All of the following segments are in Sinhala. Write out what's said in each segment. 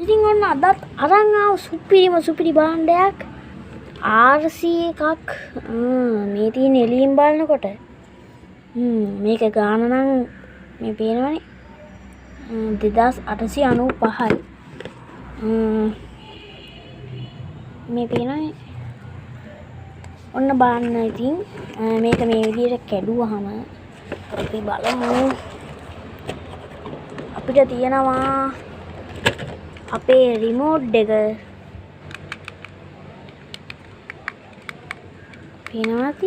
ඉතින් ඔන්න අදත් අරන් ආව සුපිරි භාණ්ඩයක් RC එකක්. මේ තියෙන එළියෙන් බලනකොට මේක ගාන නම් මේ පේනවනේ 2895යි. මේ පේනවනේ ඔන්න බලන්න. ඉතින් මේක මේ විදිහට කැඩුවාම අපි බලමු අපිට තියෙනවා අපේ රිමෝට් එක. පේනවද?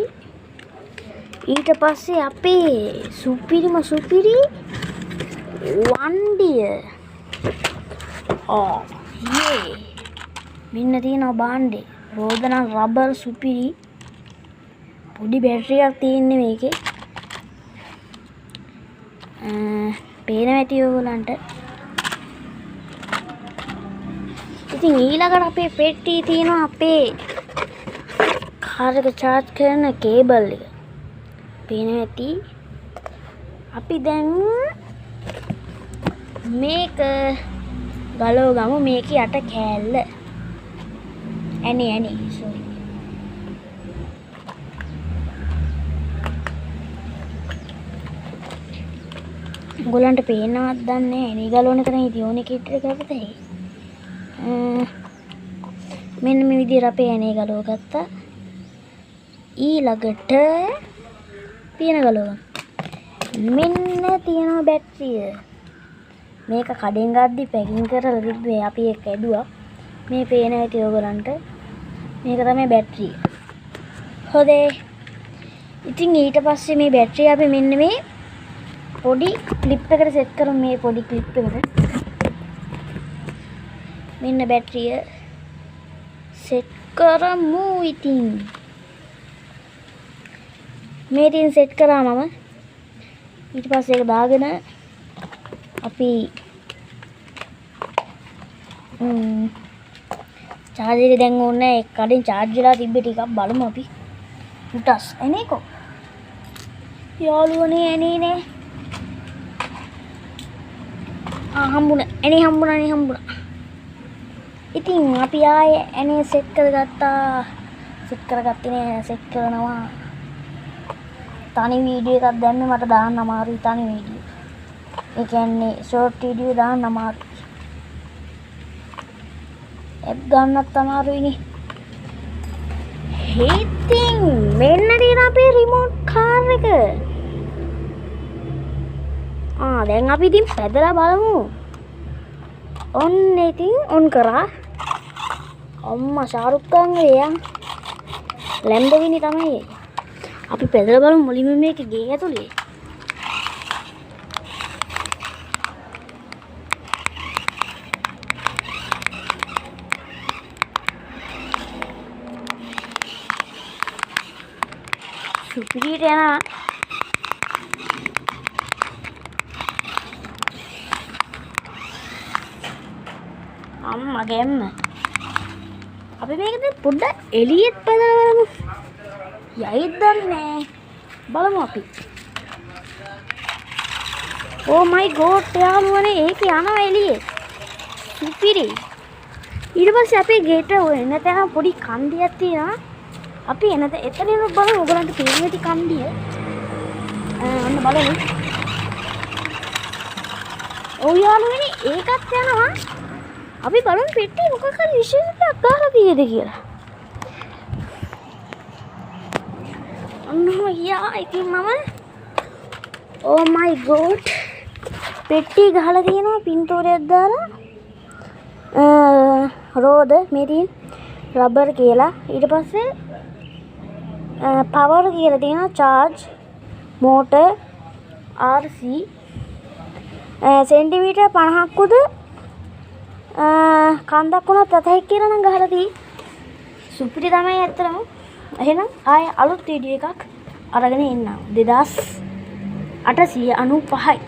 ඊට පස්සේ අපේ සුපිරි වණ්ඩිය. මෙන්න තියෙනවා භාණ්ඩේ. රෝදන රබර් සුපිරි පොඩි බැටරියක් තියෙන්නේ මේකේ. පේන ඇති ඔයගලන්ට. ඉතින් ඊළඟට අපේ පෙට්ටියේ තියෙනවා අපේ කාර් එක charge කරන කේබල් එක. පේන ඇති. අපි දැන් මේක ගලව ගමු. මේකේ යට කෑල්ල ඇනේ sorry. ඔයගලන්ට පේනවද දන්නේ නැහැ. එනේ ගලවන කරන් ඉතින් ඕනේ කිට් එක කරතේ. මෙන්න මේ විදිහට අපේ ඇනේ ගලව ගත්තා. ඊළඟට පියන ගලව. මෙන්න තියෙනවා බැටරිය. මේක කඩෙන් ගද්දි පැකින් කරලා තිබ්බේ අපි ඒක ඇදුවා. මේ පේන ඇති ඔයගලන්ට. මේක තමයි බැටරිය. හොදේ. ඉතින් ඊට පස්සේ මේ බැටරිය අපි මෙන්න මේ පොඩි ක්ලිප් එකකට සෙට් කරමු. මේ පොඩි ක්ලිප් එකට මෙන්න බැටරිය සෙට් කරමු. ඉතින් මේ තින් සෙට් කරා මම. ඊට පස්සේ ඒක දාගෙන අපි charger එක දැන් ඕනේ. ඒක කඩෙන් charge වෙලා තිබ්බ ටිකක් බලමු අපි. උටස් එනේකෝ යාළුවනේ එනේනේ. හම්බුණා. ඉතින් අපි ආයේ එනේ සෙට් කරගත්තා. සෙට් කරනවා. තනි වීඩියෝ එකක් දැම්මේ මට දාන්න අමාරුයි. තනි වීඩියෝ. ඒ කියන්නේ ෂෝට් වීඩියෝ දාන්න අමාරුයි. ඇප් ගන්නත් අමාරුයිනේ. ඉතින් මෙන්න තියෙන අපේ රිමෝට් කාර් එක. දැන් අපි ඉතින් පැදලා බලමු. ඔන්න ඉතින් ඔන් කරා. අම්මා ශාරුක් ඛාන් එයා ලැම්බෝගිනි තමයි. අපි පැදලා බලමු මුලින්ම මේක ගේ ඇතුලේ. සුපිරිට යනවා. අම්මා ගැම්ම. අපි මේක දැන් පොඩ්ඩක් එළියෙත් පැදලා බලමු. යයිද දන්නේ බලමු අපි. Oh my god යාළුවනේ ඒක යනවා එළියේ. සුපිරි. ඊට පස්සේ අපේ ගේට එන තැන පොඩි කන්දියක් තියෙනවා. අපි එනද එතනින් බලමු ඔයගලන්ට පේන ඇති කන්දිය. අන්න බලමු. ඔව් යාළුවනේ ඒකත් යනවා. අපි බලමු පෙට්ටියේ මොකක් හරි විශේෂයක් ගහලා තියෙද කියලා. ඉතින් මම oh my god පෙට්ටිය ගහලා තියෙනවා පින්තූරයක් දාලා. රෝද මෙරින් රබර් කියලා. ඊට පස්සේ පවර් කියලා තියෙනවා. charge motor RC සෙන්ටිමීටර් 50ක් උද කන්දක් වුණත් අතයි කියලා නම් ගහලා තියෙයි. සුපිරි තමයි ඇත්තටම. එහෙනම් ආයේ අලුත් වීඩියෝ එකක් අරගෙන එන්නම්. 2895යි.